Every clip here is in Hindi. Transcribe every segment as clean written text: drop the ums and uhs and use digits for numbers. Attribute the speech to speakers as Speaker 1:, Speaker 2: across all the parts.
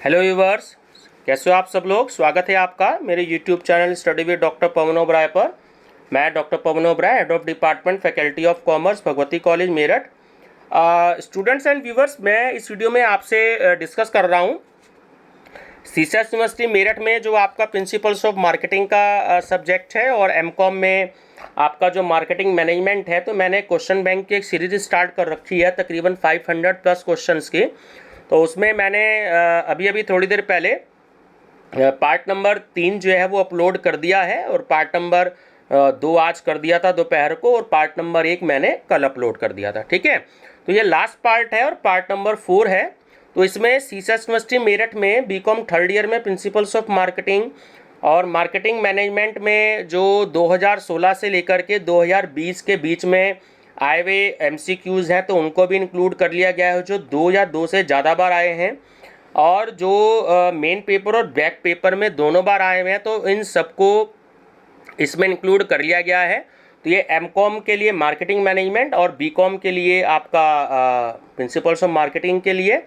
Speaker 1: हेलो व्यूवर्स, कैसे हो आप सब लोग। स्वागत है आपका मेरे YouTube channel study with doctor Pawan Oberoi पर। मैं doctor Pawan Oberoi, head of department faculty of commerce, Bhagwati college Meerut. Students and viewers, मैं इस वीडियो में आपसे डिस्कस कर रहा हूँ सीसैट यूनिवर्सिटी मेरठ में जो आपका प्रिंसिपल्स ऑफ मार्केटिंग का सब्जेक्ट है और एमकॉम में आपका जो मार्केटिंग मैनेजमेंट है। तो मैंने क्वेश्चन बैंक की एक सीरीज स्टार्ट कर रखी है तकरीबन 500 प्लस क्वेश्चंस की। तो उसमें मैंने अभी थोड़ी देर पहले पार्ट नंबर 3 जो है वो अपलोड कर दिया है और पार्ट नंबर 2 आज कर दिया था दोपहर को, और पार्ट नंबर 1 मैंने कल अपलोड कर दिया था। ठीक है, तो ये लास्ट पार्ट है और पार्ट नंबर 4 है। तो इसमें सीसैट यूनिवर्सिटी मेरठ में बीकॉम थर्ड ईयर में प्रिंसिपल्स ऑफ मार्केटिंग और मार्केटिंग मैनेजमेंट में जो 2016 से लेकर के 2020 के बीच में आए हुए MCQs हैं तो उनको भी इंक्लूड कर लिया गया है, जो 2 या 2 से ज़्यादा बार आए हैं और जो मेन पेपर और बैक पेपर में दोनों बार आए हुए हैं, तो इन सबको इसमें इंक्लूड कर लिया गया है। तो ये एमकॉम के लिए मार्केटिंग मैनेजमेंट और बीकॉम के लिए आपका प्रिंसिपल्स ऑफ मार्केटिंग के लिए,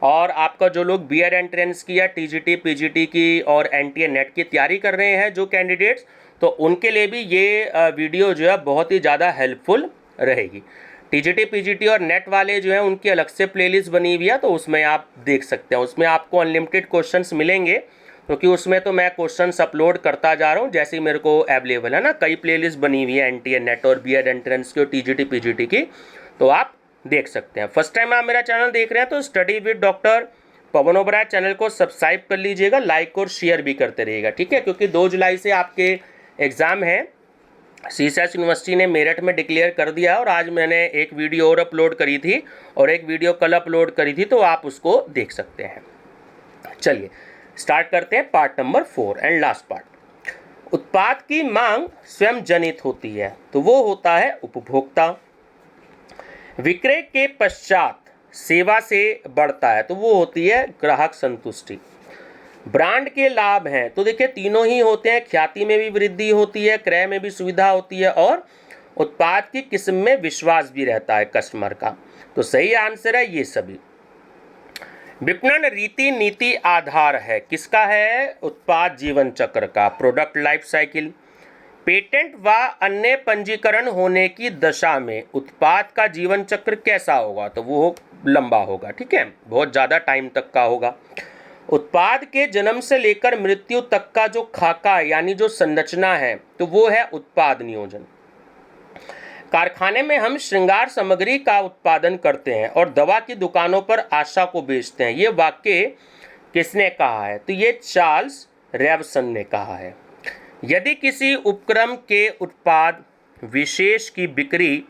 Speaker 1: और आपका जो लोग बीएड एंट्रेंस की या टीजीटी पीजीटी की और एनटीए नेट की तैयारी कर रहे हैं जो कैंडिडेट्स, तो उनके लिए भी ये वीडियो जो है बहुत ही ज़्यादा हेल्पफुल रहेगी। टीजीटी पीजीटी और नेट वाले जो हैं उनकी अलग से प्लेलिस्ट बनी हुई है, तो उसमें आप देख सकते हैं। उसमें आपको अनलिमिटेड क्वेश्चंस मिलेंगे क्योंकि उसमें तो मैं क्वेश्चंस अपलोड करता जा रहा हूँ जैसे ही मेरे को अवेलेबल है ना। कई प्लेलिस्ट बनी हुई है एनटीए नेट और बीएड एंट्रेंस की और टीजीटी पीजीटी की, तो आप देख सकते हैं। फर्स्ट टाइम आप मेरा चैनल देख रहे हैं तो study with doctor Pawan Oberoi channel को सब्सक्राइब कर लीजिएगा, लाइक और शेयर भी करते रहिएगा। ठीक है, क्योंकि 2 जुलाई से आपके एग्ज़ाम हैं। सीसैट यूनिवर्सिटी ने मेरठ में डिक्लेयर कर दिया और आज मैंने एक वीडियो और अपलोड करी थी और एक वीडियो कल अपलोड करी थी, तो आप उसको देख सकते हैं। चलिए स्टार्ट करते हैं part number 4 and last part. उत्पाद की मांग स्वयं जनित होती है तो वो होता है उपभोक्ता। विक्रय के पश्चात सेवा से बढ़ता है तो वो होती है ग्राहक संतुष्टि। ब्रांड के लाभ हैं तो देखिए तीनों ही होते हैं, ख्याति में भी वृद्धि होती है, क्रय में भी सुविधा होती है और उत्पाद की किस्म में विश्वास भी रहता है कस्टमर का। तो सही आंसर है ये सभी। विपणन रीति नीति आधार है किसका है? उत्पाद जीवन चक्र का, प्रोडक्ट लाइफ साइकिल। पेटेंट व अन्य पंजीकरण होने की दशा में उत्पाद का जीवन चक्र कैसा होगा? तो वो लंबा होगा। ठीक है, बहुत ज़्यादा टाइम तक का होगा। उत्पाद के जन्म से लेकर मृत्यु तक का जो खाका यानी जो संरचना है तो वो है उत्पाद नियोजन। कारखाने में हम श्रृंगार सामग्री का उत्पादन करते हैं और दवा की दुकानों पर आशा को बेचते हैं। ये वाक्य किसने कहा है? तो ये चार्ल्स रेवसन ने कहा है। यदि किसी उपक्रम के उत्पाद विशेष की बिक्री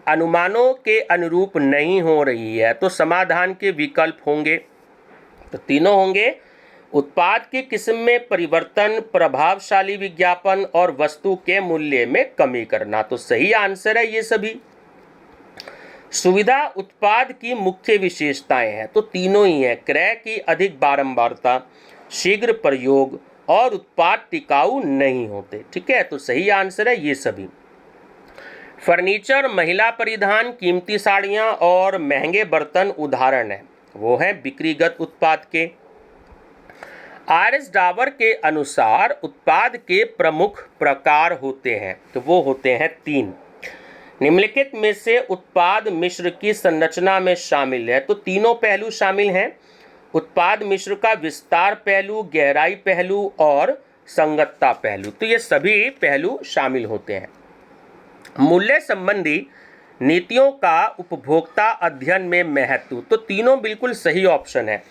Speaker 1: अनुमानों के अनुरूप नहीं हो रही है तो समाधान के विकल्प होंगे। तो तीनों होंगे, उत्पाद की किस्म में परिवर्तन, प्रभावशाली विज्ञापन और वस्तु के मूल्य में कमी करना। तो सही आंसर है ये सभी। सुविधा उत्पाद की मुख्य विशेषताएं हैं तो तीनों ही है, क्रय की अधिक बारंबारता, शीघ्र प्रयोग और उत्पाद टिकाऊ नहीं होते। ठीक है, तो सही आंसर है ये सभी। फर्नीचर, महिला परिधान, कीमती साड़ियाँ और महंगे बर्तन उदाहरण है, वो है बिक्रीगत उत्पाद के। RS डावर के अनुसार उत्पाद के प्रमुख प्रकार होते हैं तो वो होते हैं 3। निम्नलिखित में से उत्पाद मिश्र की संरचना में शामिल है तो तीनों पहलू शामिल हैं। उत्पाद मिश्र का विस्तार पहलू, गहराई पहलू और संगतता पहलू, तो ये सभी पहलू शामिल होते हैं। मूल्य संबंधी नीतियों का उपभोक्ता अध्ययन में महत्व, तो तीनों बिल्कुल सही ऑप्शन है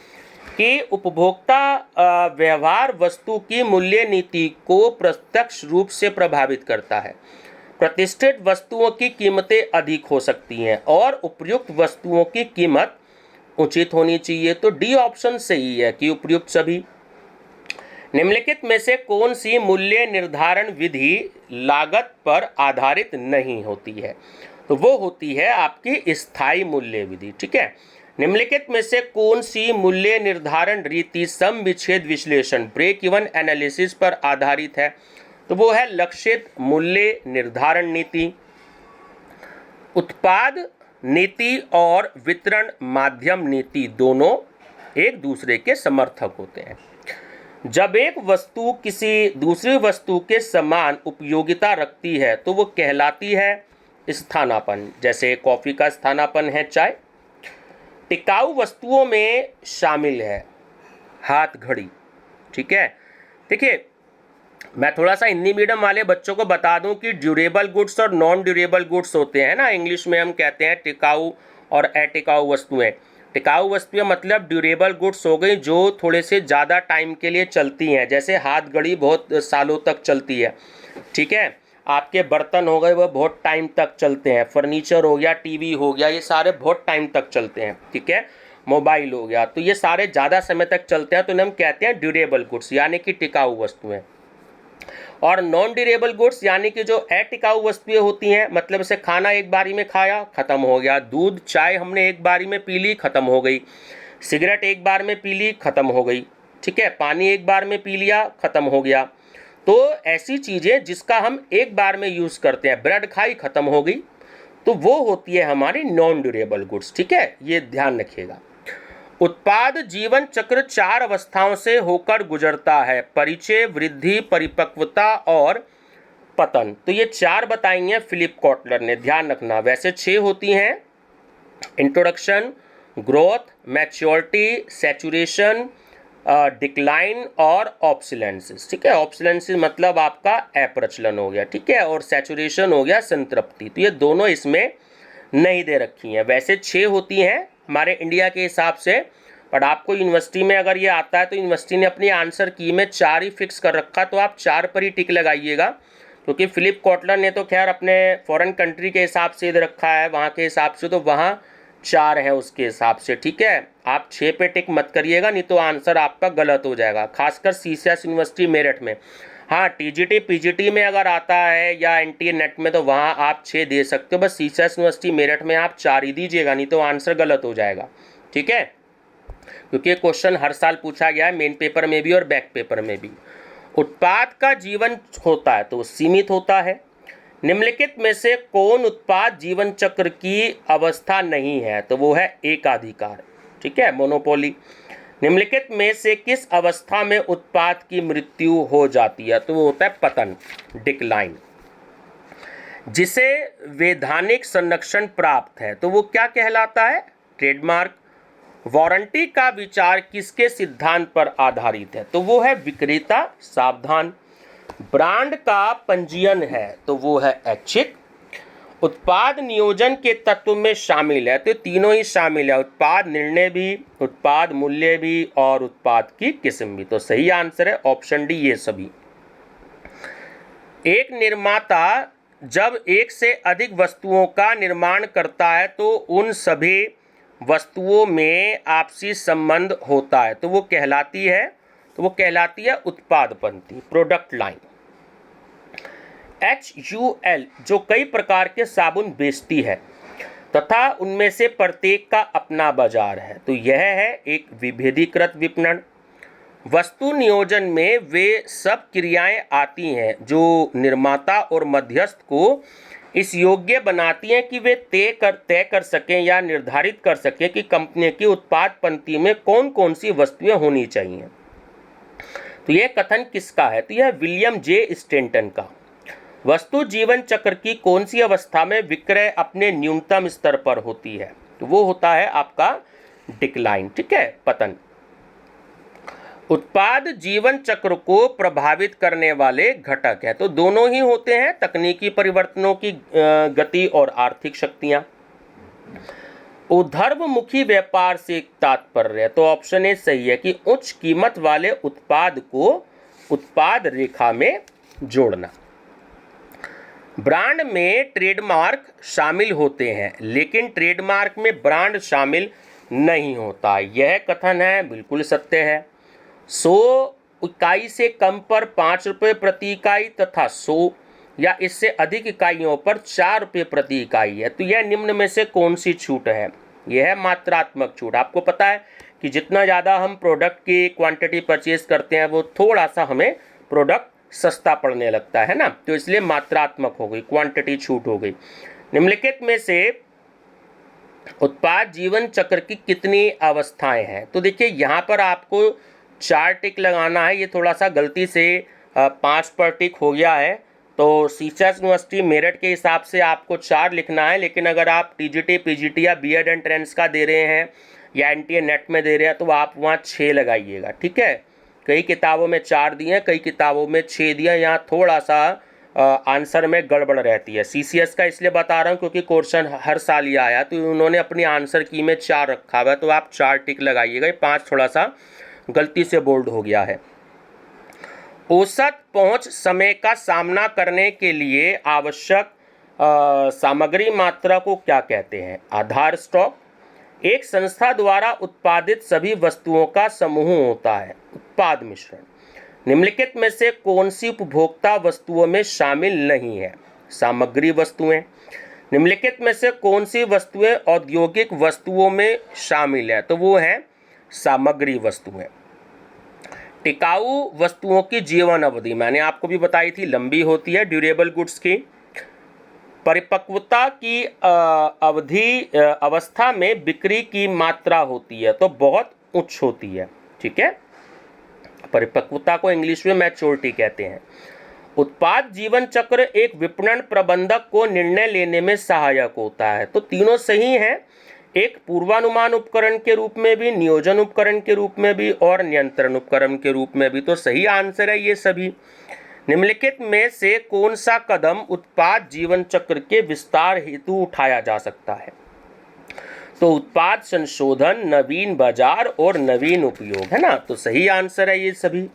Speaker 1: कि उपभोक्ता व्यवहार वस्तु की मूल्य नीति को प्रत्यक्ष रूप से प्रभावित करता है। प्रतिष्ठित वस्तुओं की कीमतें अधिक हो सकती हैं और उपयुक्त वस्तुओं की कीमत उचित होनी चाहिए। तो डी ऑप्शन सही है कि उपयुक्त सभी। निम्नलिखित में से कौन सी मूल्य निर्धारण विधि लागत पर आधारित नहीं होती है? तो वो होती है आपकी स्थायी मूल्य विधि। ठीक है, निम्नलिखित में से कौन सी मूल्य निर्धारण रीति सम विच्छेद विश्लेषण, ब्रेक इवन एनालिसिस पर आधारित है? तो वो है लक्षित मूल्य निर्धारण नीति। उत्पाद नीति और वितरण माध्यम नीति दोनों एक दूसरे के समर्थक होते हैं। जब एक वस्तु किसी दूसरी वस्तु के समान उपयोगिता रखती है तो वो कहलाती है स्थानापन्न। जैसे कॉफ़ी का स्थानापन्न है चाय। टिकाऊ वस्तुओं में शामिल है हाथ घड़ी। ठीक है, देखिए मैं थोड़ा सा हिंदी मीडियम वाले बच्चों को बता दूं कि ड्यूरेबल गुड्स और नॉन ड्यूरेबल गुड्स होते हैं ना, इंग्लिश में हम कहते हैं टिकाऊ और अटिकाऊ वस्तुएं। टिकाऊ वस्तुएं मतलब ड्यूरेबल गुड्स हो गई जो थोड़े से ज़्यादा टाइम के लिए चलती हैं, जैसे हाथ घड़ी बहुत सालों तक चलती है। ठीक है, आपके बर्तन हो गए वो बहुत टाइम तक चलते हैं, फर्नीचर हो गया, टीवी हो गया, ये सारे बहुत टाइम तक चलते हैं। ठीक है, मोबाइल हो गया, तो ये सारे ज़्यादा समय तक चलते हैं, तो इन्हें हम कहते हैं ड्यूरेबल गुड्स यानी कि टिकाऊ वस्तुएं। और नॉन ड्यूरेबल गुड्स यानी कि जो अटिकाऊ वस्तुएं होती हैं, मतलब से खाना एक बारी में खाया ख़त्म हो गया, दूध चाय हमने एक बारी में पी ली ख़त्म हो गई, सिगरेट एक बार में पी ली ख़त्म हो गई। ठीक है, पानी एक बार में पी लिया ख़त्म हो गया। तो ऐसी चीज़ें जिसका हम एक बार में यूज़ करते हैं, ब्रेड खाई ख़त्म हो गई, तो वो होती है हमारी नॉन ड्यूरेबल गुड्स। ठीक है, ये ध्यान रखिएगा। उत्पाद जीवन चक्र 4 अवस्थाओं से होकर गुजरता है: परिचय, वृद्धि, परिपक्वता और पतन। तो ये 4 बताई हैं फिलिप कॉटलर ने, ध्यान रखना। वैसे 6 होती हैं: introduction, growth, maturity, saturation, decline और ऑब्सोलेंसिस। ठीक है, ऑब्सोलेंसिस मतलब आपका अप्रचलन हो गया। ठीक है, और सैचुरेशन हो गया संतृप्ति। तो ये दोनों इसमें नहीं दे रखी हैं। वैसे 6 होती हैं हमारे इंडिया के हिसाब से, पर आपको यूनिवर्सिटी में अगर ये आता है तो यूनिवर्सिटी ने अपनी आंसर की में 4 ही फिक्स कर रखा, तो आप 4 पर ही टिक लगाइएगा, क्योंकि फिलिप कॉटलर ने तो खैर अपने फॉरेन कंट्री के हिसाब से दे रखा है, वहाँ के हिसाब से तो वहाँ 4 है उसके हिसाब से। ठीक है, आप 6 पे टिक मत करिएगा, नहीं तो आंसर आपका गलत हो जाएगा, खासकर सीसीएस यूनिवर्सिटी मेरठ में। हाँ, टीजीटी पीजीटी में अगर आता है या एनटीए नेट में तो वहाँ आप 6 दे सकते हो, बस सीसीएस यूनिवर्सिटी मेरठ में आप 4 ही दीजिएगा, नहीं तो आंसर गलत हो जाएगा। ठीक है, क्योंकि ये क्वेश्चन हर साल पूछा गया है, मेन पेपर में भी और बैक पेपर में भी। उत्पाद का जीवन होता है तो सीमित होता है। निम्नलिखित में से कौन उत्पाद जीवन चक्र की अवस्था नहीं है? तो वो है एकाधिकार। ठीक है, मोनोपोली। निम्नलिखित में से किस अवस्था में उत्पाद की मृत्यु हो जाती है? तो वो होता है पतन, डिक्लाइन। जिसे वैधानिक संरक्षण प्राप्त है तो वो क्या कहलाता है? ट्रेडमार्क। वारंटी का विचार किसके सिद्धांत पर आधारित है? तो वो है विक्रेता सावधान। ब्रांड का पंजीयन है तो वो है ऐच्छिक। उत्पाद नियोजन के तत्व में शामिल है तो तीनों ही शामिल है: उत्पाद निर्णय भी, उत्पाद मूल्य भी और उत्पाद की किस्म भी। तो सही आंसर है ऑप्शन डी, ये सभी। एक निर्माता जब एक से अधिक वस्तुओं का निर्माण करता है तो उन सभी वस्तुओं में आपसी संबंध होता है तो वो कहलाती है उत्पाद पंक्ति, प्रोडक्ट लाइन। HUL जो कई प्रकार के साबुन बेचती है तथा उनमें से प्रत्येक का अपना बाजार है तो यह है एक विभेदीकृत विपणन। वस्तु नियोजन में वे सब क्रियाएं आती हैं जो निर्माता और मध्यस्थ को इस योग्य बनाती हैं कि वे तय कर सकें या निर्धारित कर सकें कि कंपनी की उत्पाद पंक्ति में कौन कौन सी वस्तुएं होनी चाहिए। तो यह कथन किसका है? तो यह विलियम जे स्टेंटन का। वस्तु जीवन चक्र की कौन सी अवस्था में विक्रय अपने न्यूनतम स्तर पर होती है? तो वो होता है आपका डिक्लाइन। ठीक है, पतन। उत्पाद जीवन चक्र को प्रभावित करने वाले घटक है तो दोनों ही होते हैं: तकनीकी परिवर्तनों की गति और आर्थिक शक्तियां। ऊर्ध्वमुखी व्यापार से तात्पर्य, तो ऑप्शन ए सही है कि उच्च कीमत वाले उत्पाद को उत्पाद रेखा में जोड़ना। ब्रांड में ट्रेडमार्क शामिल होते हैं लेकिन ट्रेडमार्क में ब्रांड शामिल नहीं होता, यह कथन है बिल्कुल सत्य है। 100 इकाई से कम पर 5 रुपये प्रति इकाई तथा 100 या इससे अधिक इकाइयों पर 4 रुपये प्रति इकाई है तो यह निम्न में से कौन सी छूट है? यह है मात्रात्मक छूट। आपको पता है कि जितना ज़्यादा हम प्रोडक्ट की क्वांटिटी परचेज करते हैं वो थोड़ा सा हमें प्रोडक्ट सस्ता पड़ने लगता है ना, तो इसलिए मात्रात्मक हो गई, क्वांटिटी छूट हो गई। निम्नलिखित में से उत्पाद जीवन चक्र की कितनी अवस्थाएं हैं? तो देखिए यहाँ पर आपको 4 टिक लगाना है। ये थोड़ा सा गलती से 5 पर टिक हो गया है, तो सीचर्स यूनिवर्सिटी मेरठ के हिसाब से आपको 4 लिखना है, लेकिन अगर आप टीजीटी पीजीटी या बीएड एंट्रेंस का दे रहे हैं या एनटीए नेट में दे रहे हैं तो आप वहाँ 6 लगाइएगा, ठीक है। कई किताबों में 4 दिए हैं, कई किताबों में 6 दिए हैं। यहाँ थोड़ा सा आंसर में गड़बड़ रहती है। सीसीएस का इसलिए बता रहा हूँ क्योंकि क्वेश्चन हर साल ये आया, तो उन्होंने अपनी आंसर की में 4 रखा हुआ है, तो आप 4 टिक लगाइएगा। 5 थोड़ा सा गलती से बोल्ड हो गया है। औसत पहुंच समय का सामना करने के लिए आवश्यक सामग्री मात्रा को क्या कहते हैं? आधार स्टॉक। एक संस्था द्वारा उत्पादित सभी वस्तुओं का समूह होता है। उत्पाद मिश्रण। निम्नलिखित में से कौन सी उपभोक्ता वस्तुओं में शामिल नहीं है? सामग्री वस्तुएं। निम्नलिखित में से कौन सी वस्तुएं औद्योगिक वस्तुओं में शामिल है? तो वो है सामग्री वस्तुएं। टिकाऊ वस्तुओं की जीवन अवधि मैंने आपको भी बताई थी, लंबी होती है ड्यूरेबल गुड्स की। परिपक्वता की अवधि अवस्था में बिक्री की मात्रा होती है तो बहुत उच्च होती है, ठीक है। परिपक्वता को इंग्लिश में मैच्योरिटी कहते हैं। उत्पाद जीवन चक्र एक विपणन प्रबंधक को निर्णय लेने में सहायक होता है। तो तीनों सही हैं, एक पूर्वानुमान उपकरण के रूप में भी, नियोजन उपकरण के रूप में भी और नियंत्रण उपकरण के रूप में भी। तो सही आंसर है ये सभी। निम्नलिखित में से कौन सा कदम उत्पाद जीवन चक्र के विस्तार हेतु उठाया जा सकता है? तो उत्पाद संशोधन, नवीन बाजार और नवीन उपयोग, है ना। तो सही आंसर है ये सभी।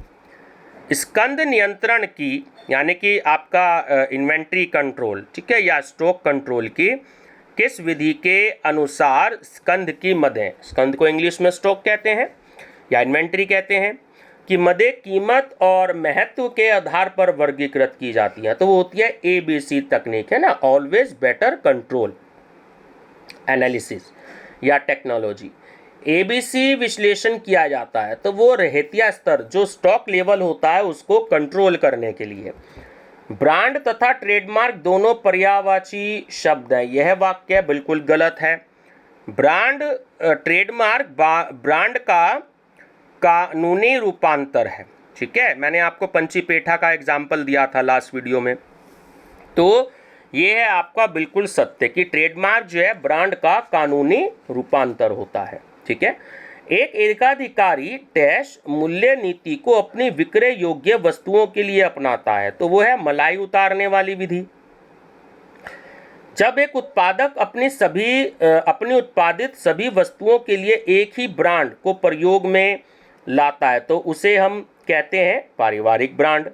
Speaker 1: स्कंद नियंत्रण की यानी कि आपका इन्वेंट्री कंट्रोल, ठीक है, या स्टॉक कंट्रोल की किस विधि के अनुसार स्कंद की मदें, स्कंद को इंग्लिश में स्टॉक कहते हैं या इन्वेंट्री कहते हैं, कि मदें कीमत और महत्व के आधार पर वर्गीकृत की जाती है? तो वो होती है एबीसी तकनीक, है ना, ऑलवेज बेटर कंट्रोल एनालिसिस या टेक्नोलॉजी। एबीसी विश्लेषण किया जाता है तो वो रहतिया स्तर जो स्टॉक लेवल होता है उसको कंट्रोल करने के लिए। ब्रांड तथा ट्रेडमार्क दोनों पर्यायवाची शब्द हैं, यह वाक्य बिल्कुल गलत है। ब्रांड ट्रेडमार्क ब्रांड का कानूनी रूपांतर है, ठीक है। मैंने आपको पंचीपेठा का एग्जाम्पल दिया था लास्ट वीडियो में, तो ये है आपका बिल्कुल सत्य कि ट्रेडमार्क जो है ब्रांड का कानूनी रूपांतर होता है, ठीक है। एक एकाधिकारी डैश मूल्य नीति को अपनी विक्रय योग्य वस्तुओं के लिए अपनाता है, तो वो है मलाई उतारने वाली विधि। जब एक उत्पादक अपनी उत्पादित सभी वस्तुओं के लिए एक ही ब्रांड को प्रयोग में लाता है तो उसे हम कहते हैं पारिवारिक ब्रांड।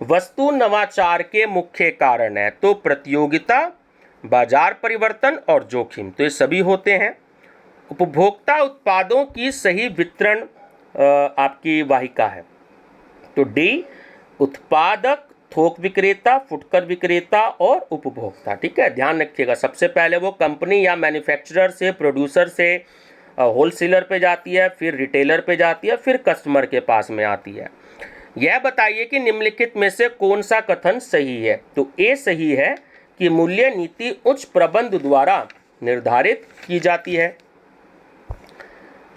Speaker 1: वस्तु नवाचार के मुख्य कारण है, तो प्रतियोगिता, बाजार परिवर्तन और जोखिम, तो ये सभी होते हैं। उपभोक्ता उत्पादों की सही वितरण आपकी वाहिका है, तो डी उत्पादक, थोक विक्रेता, फुटकर विक्रेता और उपभोक्ता, ठीक है। ध्यान रखिएगा, सबसे पहले वो कंपनी या मैन्युफैक्चरर से, प्रोड्यूसर से होलसेलर पे जाती है, फिर रिटेलर पे जाती है, फिर कस्टमर के पास में आती है। यह बताइए कि निम्नलिखित में से कौन सा कथन सही है? तो ए सही है कि मूल्य नीति उच्च प्रबंध द्वारा निर्धारित की जाती है।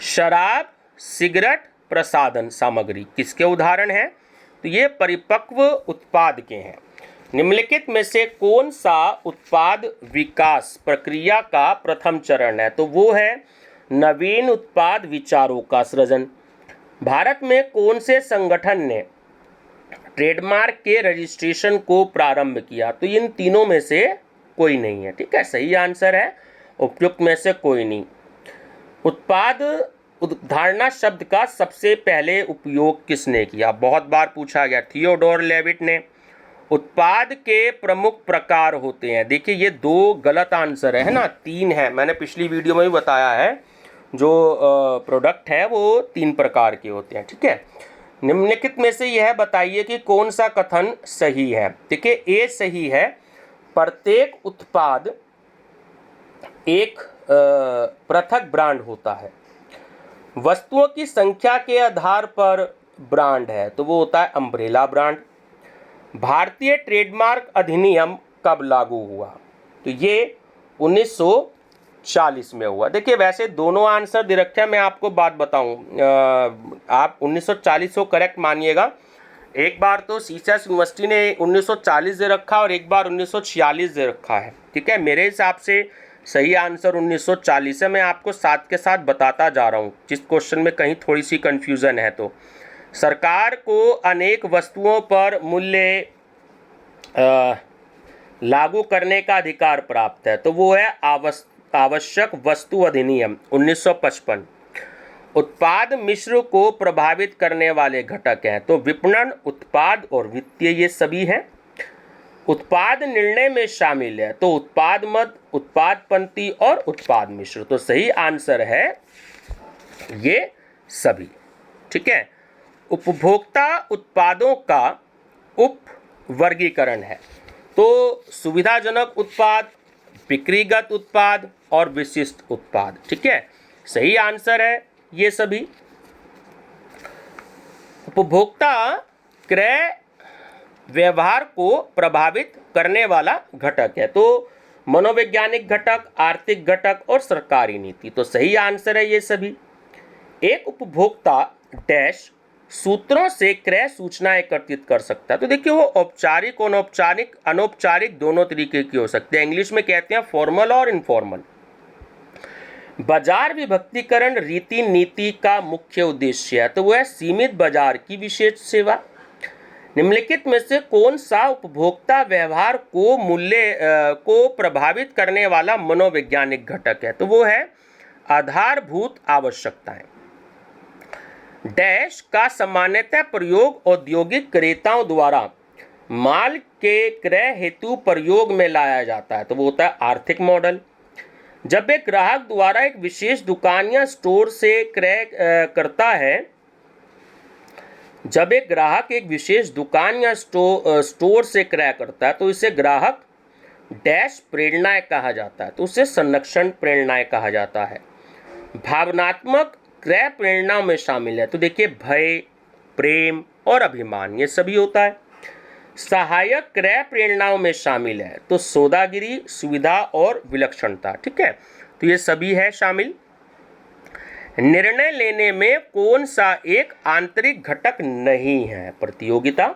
Speaker 1: शराब, सिगरेट, प्रसाधन सामग्री किसके उदाहरण हैं? तो ये परिपक्व उत्पाद के हैं। निम्नलिखित में से कौन सा उत्पाद विकास प्रक्रिया का प्रथम चरण है? तो वो है नवीन उत्पाद विचारों का सृजन। भारत में कौन से संगठन ने ट्रेडमार्क के रजिस्ट्रेशन को प्रारंभ किया? तो इन तीनों में से कोई नहीं है, ठीक है। सही आंसर है उपयुक्त में से कोई नहीं। उत्पाद उद्धारणा शब्द का सबसे पहले उपयोग किसने किया? बहुत बार पूछा गया, थियोडोर लेविट ने। उत्पाद के प्रमुख प्रकार होते हैं, देखिए ये 2 गलत आंसर है ना, 3 है, मैंने पिछली वीडियो में भी बताया है। जो प्रोडक्ट है वो 3 प्रकार के होते हैं, ठीक है। निम्नलिखित में से यह बताइए कि कौन सा कथन सही है? देखिए ए सही है, प्रत्येक उत्पाद एक पृथक ब्रांड होता है। वस्तुओं की संख्या के आधार पर ब्रांड है तो वो होता है अम्ब्रेला ब्रांड। भारतीय ट्रेडमार्क अधिनियम कब लागू हुआ? तो ये 1900 1940 में हुआ। देखिए वैसे दोनों आंसर दे रखे हैं, मैं आपको बात बताऊं, आप 1940 को करेक्ट मानिएगा। एक बार तो सीसस यूनिवर्सिटी ने 1940 दे रखा और एक बार 1946 दे रखा है, ठीक है। मेरे हिसाब से सही आंसर 1940 है। मैं आपको साथ के साथ बताता जा रहा हूँ जिस क्वेश्चन में कहीं थोड़ी सी कन्फ्यूज़न है। तो सरकार को अनेक वस्तुओं पर मूल्य लागू करने का अधिकार प्राप्त है, तो वो है आवश्यक वस्तु अधिनियम 1955। उत्पाद मिश्र को प्रभावित करने वाले घटक हैं, तो विपणन, उत्पाद और वित्तीय, ये सभी हैं। उत्पाद निर्णय में शामिल है, तो उत्पाद मद, उत्पाद पंक्ति और उत्पाद मिश्र, तो सही आंसर है ये सभी, ठीक है। उपभोक्ता उत्पादों का उप वर्गीकरण है, तो सुविधाजनक उत्पाद, बिक्रीगत उत्पाद और विशिष्ट उत्पाद, ठीक है। सही आंसर है ये सभी। उपभोक्ता क्रय व्यवहार को प्रभावित करने वाला घटक है, तो मनोवैज्ञानिक घटक, आर्थिक घटक और सरकारी नीति, तो सही आंसर है ये सभी। एक उपभोक्ता डैश सूत्रों से क्रय सूचना एकत्रित कर सकता है, तो देखिए वो औपचारिक, अनौपचारिक, अनौपचारिक दोनों तरीके की हो सकते हैं। इंग्लिश में कहते हैं फॉर्मल और इनफॉर्मल। बाजार विभक्तिकरण रीति नीति का मुख्य उद्देश्य है, तो वह है सीमित बाजार की विशेष सेवा। निम्नलिखित में से कौन सा उपभोक्ता व्यवहार को मूल्य को प्रभावित करने वाला मनोवैज्ञानिक घटक है, तो वो है आधारभूत आवश्यकताएं। डैश का सामान्यतः प्रयोग औद्योगिक क्रेताओं द्वारा माल के क्रय हेतु प्रयोग में लाया जाता है, तो वो होता है आर्थिक मॉडल। जब एक ग्राहक द्वारा एक विशेष दुकान या स्टोर से क्रय करता है, जब एक ग्राहक एक विशेष दुकान या स्टोर से क्रय करता है, तो इसे ग्राहक डैश प्रेरणाएं कहा जाता है, तो उसे संरक्षण प्रेरणाएं कहा जाता है। भावनात्मक क्रय प्रेरणाओं में शामिल है, तो देखिए भय, प्रेम और अभिमान, ये सभी होता है। सहायक क्रय प्रेरणाओं में शामिल है, तो सौदागिरी, सुविधा और विलक्षणता, ठीक है, तो ये सभी है शामिल। निर्णय लेने में कौन सा एक आंतरिक घटक नहीं है, प्रतियोगिता।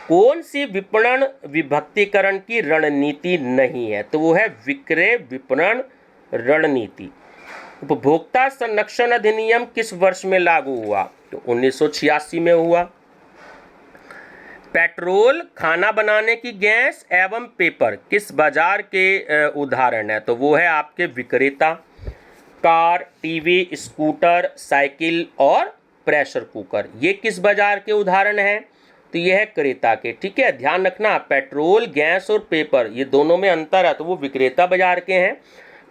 Speaker 1: कौन सी विपणन विभक्तिकरण की रणनीति नहीं है, तो वो है विक्रय विपणन रणनीति। उपभोक्ता संरक्षण अधिनियम किस वर्ष में लागू हुआ, तो 1986 में हुआ। पेट्रोल, खाना बनाने की गैस एवं पेपर किस बाजार के उदाहरण है, तो वो है आपके विक्रेता। कार, टीवी, स्कूटर, साइकिल और प्रेशर कुकर, ये किस बाजार के उदाहरण हैं, तो ये है क्रेता के, ठीक है। ध्यान रखना, पेट्रोल, गैस और पेपर, ये दोनों में अंतर है, तो वो विक्रेता बाजार के हैं।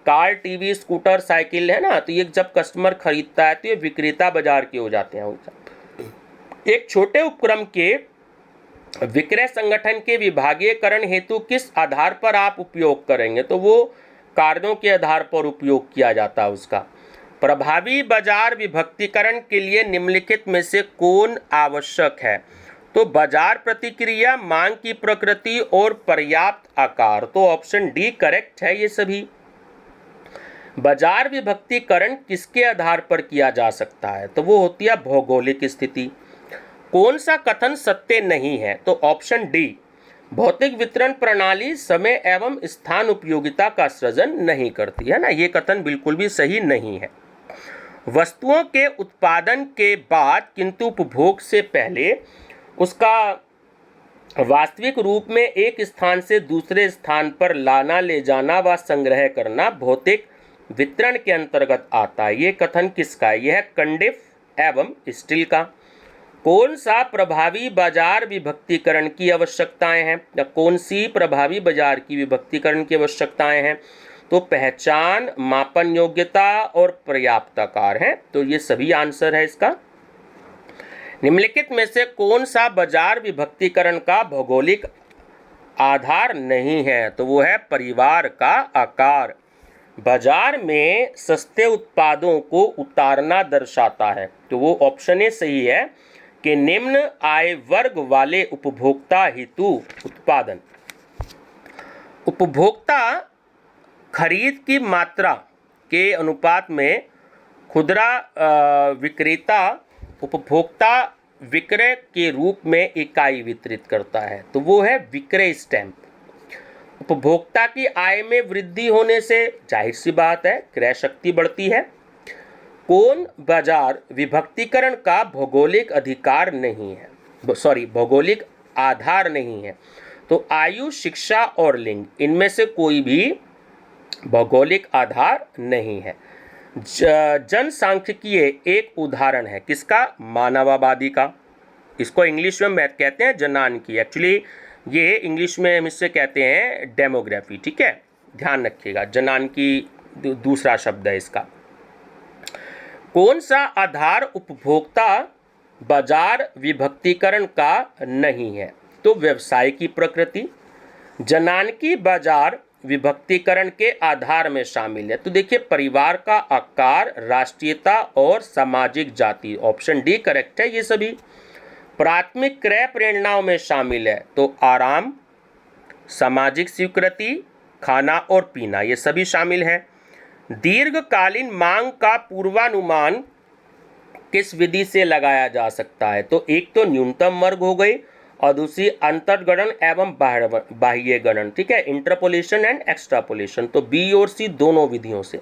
Speaker 1: कार, टीवी, स्कूटर, साइकिल है ना, तो ये जब कस्टमर खरीदता है तो ये विक्रेता बाजार के हो जाते हैं। एक छोटे उपक्रम के विक्रय संगठन के विभागीयकरण हेतु किस आधार पर आप उपयोग करेंगे, तो वो कार्यों के आधार पर उपयोग किया जाता है उसका। प्रभावी बाजार विभक्तिकरण के लिए निम्नलिखित में से कौन आवश्यक है, तो बाजार प्रतिक्रिया, मांग की प्रकृति और पर्याप्त आकार, तो ऑप्शन डी करेक्ट है ये सभी। बाजार विभक्तिकरण किसके आधार पर किया जा सकता है, तो वो होती है भौगोलिक स्थिति। कौन सा कथन सत्य नहीं है, तो ऑप्शन डी, भौतिक वितरण प्रणाली समय एवं स्थान उपयोगिता का सृजन नहीं करती है ना, ये कथन बिल्कुल भी सही नहीं है। वस्तुओं के उत्पादन के बाद किंतु उपभोग से पहले उसका वास्तविक रूप में एक स्थान से दूसरे स्थान पर लाना, ले जाना व संग्रह करना भौतिक वितरण के अंतर्गत आता है, ये कथन किसका है, यह है कंडिफ एवं स्टील का। कौन सा प्रभावी बाजार विभक्तिकरण की आवश्यकताएं हैं, या कौन सी प्रभावी बाजार की विभक्तिकरण की आवश्यकताएं हैं, तो पहचान, मापन योग्यता और पर्याप्त आकार है, तो ये सभी आंसर है इसका। निम्नलिखित में से कौन सा बाजार विभक्तिकरण का भौगोलिक आधार नहीं है, तो वो है परिवार का आकार। बाजार में सस्ते उत्पादों को उतारना दर्शाता है, तो वो ऑप्शन ए सही है कि निम्न आय वर्ग वाले उपभोक्ता हेतु उत्पादन। उपभोक्ता खरीद की मात्रा के अनुपात में खुदरा विक्रेता उपभोक्ता विक्रय के रूप में इकाई वितरित करता है, तो वो है विक्रय स्टैंप। उपभोक्ता की आय में वृद्धि होने से जाहिर सी बात है क्रय शक्ति बढ़ती है। कौन बाजार विभक्तीकरण का भौगोलिक अधिकार नहीं है, भौगोलिक आधार नहीं है, तो आयु, शिक्षा और लिंग, इनमें से कोई भी भौगोलिक आधार नहीं है। जनसांख्यिकीय एक उदाहरण है किसका? मानववादी का। इसको इंग्लिश में कहते हैं जनानकी, एक्चुअली ये इंग्लिश में हम इससे कहते हैं डेमोग्राफी, ठीक है, ध्यान रखिएगा। जनानकी दूसरा शब्द है इसका। कौन सा आधार उपभोक्ता बाजार विभक्तीकरण का नहीं है? तो व्यवसाय की प्रकृति। जनानकी बाजार विभक्तीकरण के आधार में शामिल है, तो देखिए परिवार का आकार, राष्ट्रीयता और सामाजिक जाति, ऑप्शन डी करेक्ट है ये सभी। प्राथमिक क्रय प्रेरणाओं में शामिल है, तो आराम, सामाजिक स्वीकृति, खाना और पीना, ये सभी शामिल है। दीर्घकालीन मांग का पूर्वानुमान किस विधि से लगाया जा सकता है? तो एक तो न्यूनतम वर्ग हो गई और दूसरी अंतर्गणन एवं बाह्य गणन, ठीक है, इंटरपोलेशन एंड एक्सट्रापोलेशन, तो बी और सी दोनों विधियों से।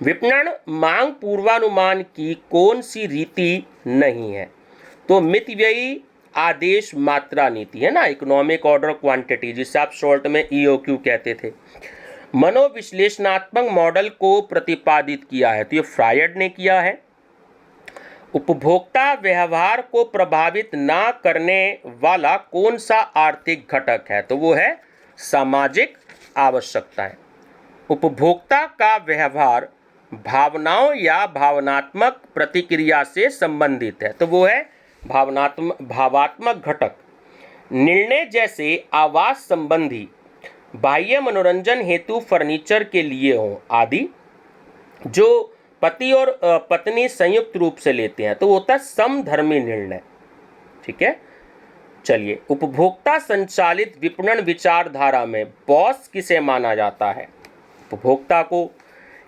Speaker 1: विपणन मांग पूर्वानुमान की कौन सी रीति नहीं है? तो मितव्ययी आदेश मात्रा नीति है ना, इकोनॉमिक ऑर्डर क्वांटिटी, जिसे आप शॉर्ट में EOQ कहते थे। मनोविश्लेषणात्मक मॉडल को प्रतिपादित किया है, तो ये फ्रायड ने किया है। उपभोक्ता व्यवहार को प्रभावित ना करने वाला कौन सा आर्थिक घटक है? तो वो है सामाजिक आवश्यकताएं। उपभोक्ता का व्यवहार भावनाओं या भावनात्मक प्रतिक्रिया से संबंधित है, तो वो है भावात्मक घटक। निर्णय जैसे आवास संबंधी, बाह्य मनोरंजन हेतु फर्नीचर के लिए हो आदि, जो पति और पत्नी संयुक्त रूप से लेते हैं, तो वो होता है समधर्मी निर्णय, ठीक है। चलिए, उपभोक्ता संचालित विपणन विचारधारा में बॉस किसे माना जाता है? उपभोक्ता को।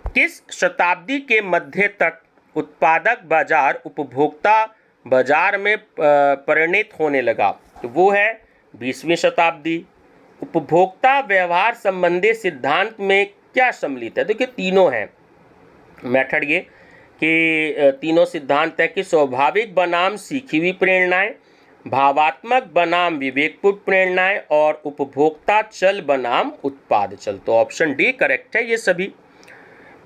Speaker 1: किस शताब्दी के मध्य तक उत्पादक बाजार उपभोक्ता बाजार में परिणत होने लगा? तो वो है 20वीं शताब्दी। उपभोक्ता व्यवहार संबंधी सिद्धांत में क्या सम्मिलित है? देखिए तीनों हैं मेथड ये कि तीनों सिद्धांत है कि स्वाभाविक बनाम सीखी हुई प्रेरणाएं, भावात्मक बनाम विवेकपूर्ण प्रेरणाएं और उपभोक्ता चल बनाम उत्पाद चल, तो ऑप्शन डी करेक्ट है ये सभी।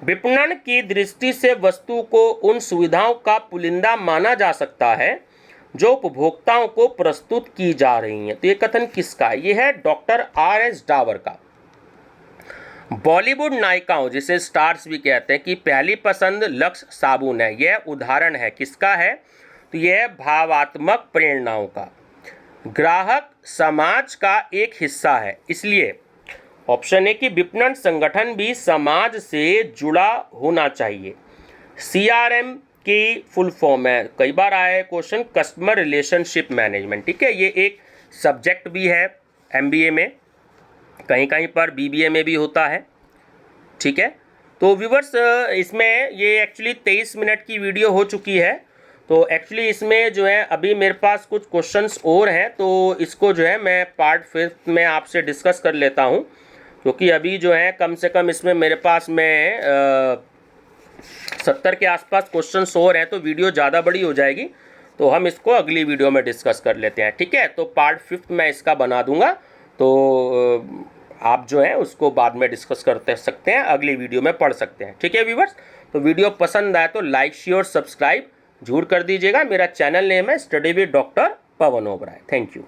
Speaker 1: विपणन की दृष्टि से वस्तु को उन सुविधाओं का पुलिंदा माना जा सकता है जो उपभोक्ताओं को प्रस्तुत की जा रही हैं, तो ये कथन किसका है? ये है डॉक्टर RS डावर का। बॉलीवुड नायिकाओं, जिसे स्टार्स भी कहते हैं, कि पहली पसंद लक्स साबुन है, यह उदाहरण है किसका है? तो यह भावात्मक प्रेरणाओं का। ग्राहक समाज का एक हिस्सा है, इसलिए ऑप्शन ए कि विपणन संगठन भी समाज से जुड़ा होना चाहिए। CRM की फुल फॉर्म है, कई बार आया है क्वेश्चन, कस्टमर रिलेशनशिप मैनेजमेंट, ठीक है, ये एक सब्जेक्ट भी है MBA में, कहीं कहीं पर BBA में भी होता है, ठीक है। तो व्यूवर्स, इसमें ये एक्चुअली 23 मिनट की वीडियो हो चुकी है, तो एक्चुअली इसमें जो है अभी मेरे पास कुछ क्वेश्चंस और हैं, तो इसको जो है मैं पार्ट 5 में आपसे डिस्कस कर लेता हूं, क्योंकि अभी जो है कम से कम इसमें मेरे पास में 70 के आसपास क्वेश्चंस और हैं, तो वीडियो ज़्यादा बड़ी हो जाएगी, तो हम इसको अगली वीडियो में डिस्कस कर लेते हैं, ठीक है। तो पार्ट 5 मैं इसका बना दूंगा, तो आप जो है उसको बाद में डिस्कस करते सकते हैं, अगली वीडियो में पढ़ सकते हैं, ठीक है व्यूवर्स। तो वीडियो पसंद आए तो लाइक, शेयर, सब्सक्राइब जरूर कर दीजिएगा। मेरा चैनल नेम है study with doctor Pawan Oberoi. Thank you.